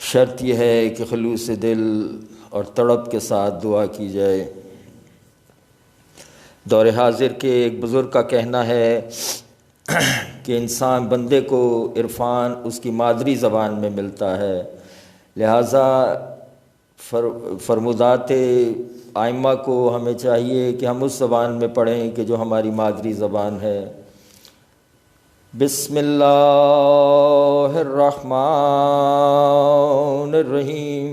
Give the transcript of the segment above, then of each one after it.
شرط یہ ہے کہ خلوص دل اور تڑپ کے ساتھ دعا کی جائے۔ دور حاضر کے ایک بزرگ کا کہنا ہے کہ انسان بندے کو عرفان اس کی مادری زبان میں ملتا ہے، لہٰذا فرمودات ائمہ کو ہمیں چاہیے کہ ہم اس زبان میں پڑھیں کہ جو ہماری مادری زبان ہے۔ بسم اللہ الرحمن الرحیم،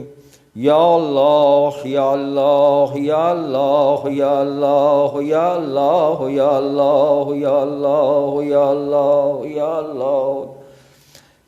یا اللہ یا اللہ یا اللہ یا اللہ یا اللہ یا اللہ یا اللہ یا اللہ یا اللہ،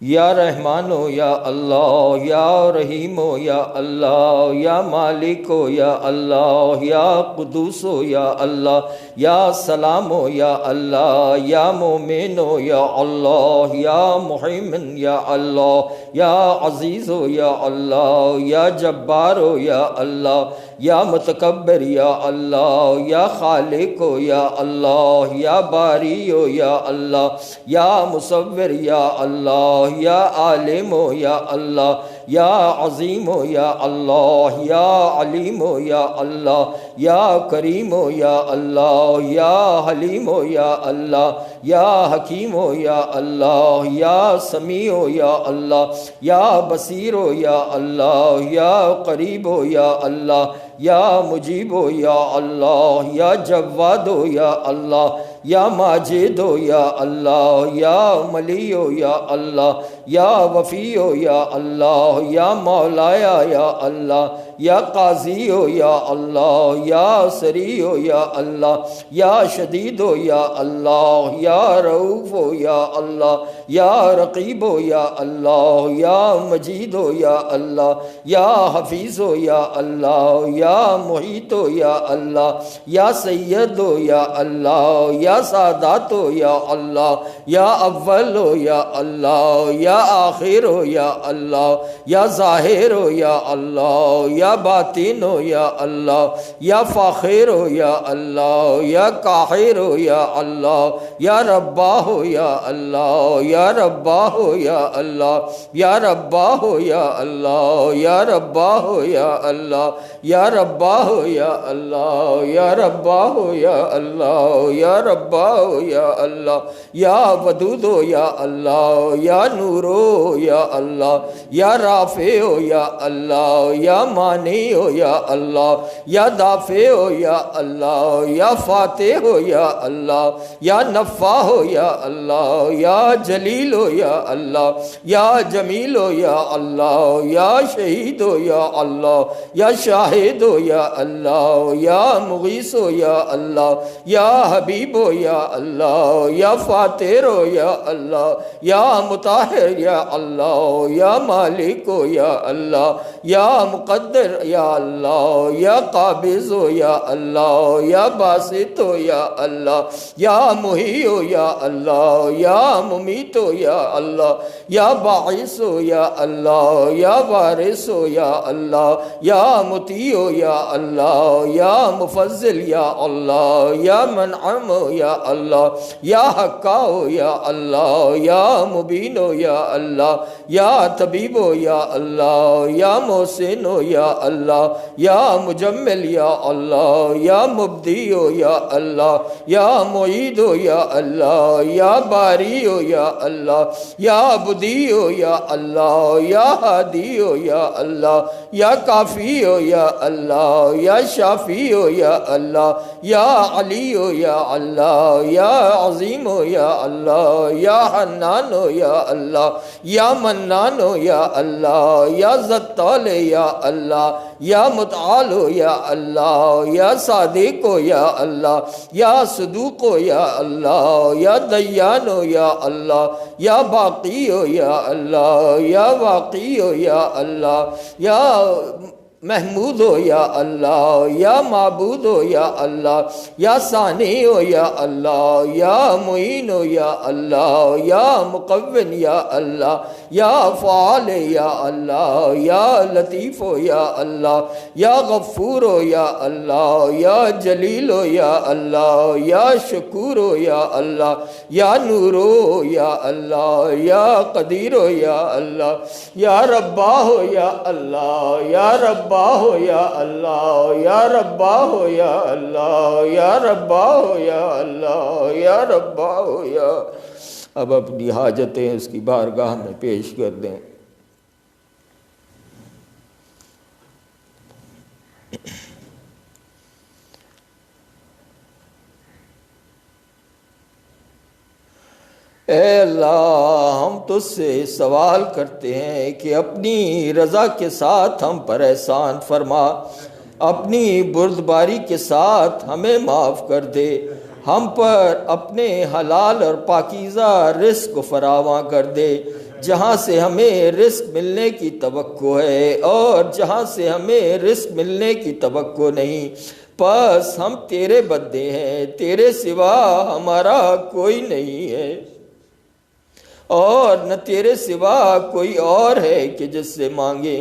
یا رحمان یا اللہ یا رحیم یا اللہ، یا مالک یا اللہ، یا قدوس یا اللہ، یا سلام یا اللہ، یا مومن یا اللہ، یا محیمن یا اللہ، یا عزیز یا اللہ، یا جبار یا اللہ، یا متکبر یا اللہ، یا خالق یا اللہ، یا باری یا اللہ، یا مصور یا اللہ، یا عالم یا اللہ، یا عظیم یا اللہ، یا علیم یا اللہ، یا کریم یا اللہ، یا حلیم یا اللہ، یا حکیم یا اللہ، یا سمیع یا اللہ، یا بصیر یا اللہ، یا قریب یا اللہ، یا مجیب یا اللہ، یا جواد یا اللہ، یا ماجد یا اللہ، یا ملی یا اللہ، یا وفی یا اللہ، یا مولایا یا اللہ، یا قاضی یا اللہ، یا سری یا اللہ، یا شدید یا اللہ، یا رؤوف یا اللہ، یا رقیب یا اللہ، یا مجید یا اللہ، یا حفیظ یا اللہ، یا محیط یا اللہ، یا سید یا اللہ، یا سادات یا اللہ، یا اول یا اللہ، یا آخر یا اللہ، یا ظاہر یا اللہ، یا باطن یا اللہ، یا فاخر یا اللہ، یا قاہر یا اللہ، یا رباہ یا اللہ، یا رباہ یا اللہ، یا رباہ یا اللہ، یا رباہ یا اللہ، یا رباہ یا اللہ، یا رباہ یا اللہ، یا رباہ یا اللہ، یا ودود یا اللہ، یا نور یا اللہ، یا رافع یا اللہ، یا مانی یا اللہ، یا دافع یا اللہ، یا فاتح یا اللہ، یا نفاح یا اللہ، یا جلیل یا اللہ، یا جمیل یا اللہ، یا شہید یا اللہ، یا شاہد یا اللہ، یا مغیث یا اللہ، یا حبیب یا اللہ، یا فاتر یا اللہ، یا مطہر یا اللہ، یا مالک یا اللہ، یا مقدر یا اللہ، یا قابض یا اللہ، یا باسط یا اللہ، یا محیی یا اللہ، یا ممیت یا اللہ، یا باعث یا اللہ، یا وارث یا اللہ، یا مطیع یا اللہ، یا مفضل یا اللہ، یا منعم یا اللہ، یا حقا یا اللہ، یا مبین یا اللہ، یا طبیب یا اللہ، یا محسن یا اللہ، یا مجمل یا اللہ، یا مبدی یا اللہ، یا معید یا اللہ، یا باری یا اللہ، یا بدی یا اللہ، یا ہادی یا اللہ، یا کافی یا اللہ، یا شافی یا اللہ، یا علی یا اللہ، یا عظیم یا اللہ، یا حنان یا اللہ، یا منان یا اللہ، یا زطال یا اللہ، یا متعال یا اللہ، یا صادق یا اللہ، یا صدوق یا اللہ، یا دیان یا اللہ، یا باقی یا اللہ، یا واقعی یا اللہ، یا محمود ہو یا اللہ، یا معبود ہو یا اللہ، یا ثانی ہو یا اللہ، یا معین ہو یا اللہ، یا مقون یا اللہ، یا فعال یا اللہ، یا لطیف ہو یا اللہ، یا غفور ہو یا اللہ، یا جلیل ہو یا اللہ، یا شکور ہو یا اللہ، یا نور ہو یا اللہ، یا قدیر ہو یا اللہ، یا ربا ہو یا اللہ، یا ربا ہو یا اللہ، یا ربا ہو یا اللہ، یا ربا ہو یا اللہ، یا ربا ہو یا۔ اب اپنی حاجتیں اس کی بارگاہ میں پیش کر دیں۔ اے اللہ، ہم تجھ سے سوال کرتے ہیں کہ اپنی رضا کے ساتھ ہم پر احسان فرما، اپنی بردباری کے ساتھ ہمیں معاف کر دے، ہم پر اپنے حلال اور پاکیزہ رزق فراواں کر دے، جہاں سے ہمیں رزق ملنے کی توقع ہے اور جہاں سے ہمیں رزق ملنے کی توقع نہیں۔ پس ہم تیرے بندے ہیں، تیرے سوا ہمارا کوئی نہیں ہے، اور نہ تیرے سوا کوئی اور ہے کہ جس سے مانگے۔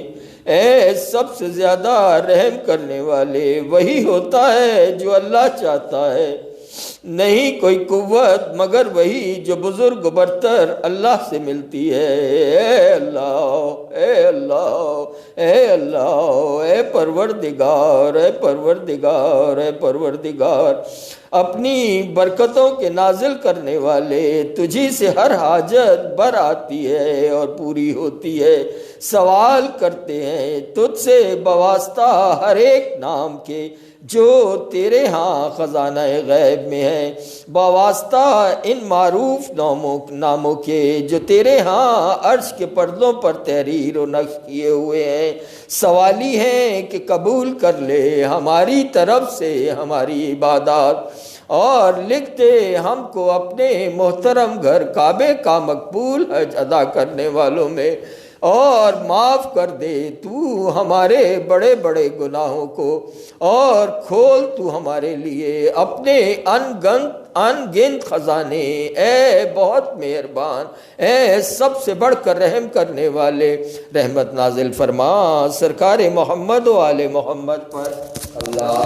اے سب سے زیادہ رحم کرنے والے، وہی ہوتا ہے جو اللہ چاہتا ہے، نہیں کوئی قوت مگر وہی جو بزرگ برتر اللہ سے ملتی ہے۔ اے اللہ، اے اللہ، اے اللہ، اے پروردگار، اے پروردگار، اے پروردگار، اپنی برکتوں کے نازل کرنے والے، تجھی سے ہر حاجت بر آتی ہے اور پوری ہوتی ہے۔ سوال کرتے ہیں تجھ سے بواسطہ ہر ایک نام کے جو تیرے ہاں خزانہ غیب میں ہے، بواسطہ ان معروف ناموں کے جو تیرے ہاں عرش کے پردوں پر تحریر و نقش کیے ہوئے ہیں۔ سوالی ہیں کہ قبول کر لے ہماری طرف سے ہماری عبادات، اور لکھ دے ہم کو اپنے محترم گھر کعبے کا مقبول حج ادا کرنے والوں میں، اور معاف کر دے تو ہمارے بڑے بڑے گناہوں کو، اور کھول تو ہمارے لیے اپنے ان گنت خزانے۔ اے بہت مہربان، اے سب سے بڑھ کر رحم کرنے والے، رحمت نازل فرما سرکار محمد و آل محمد پر۔ اللہ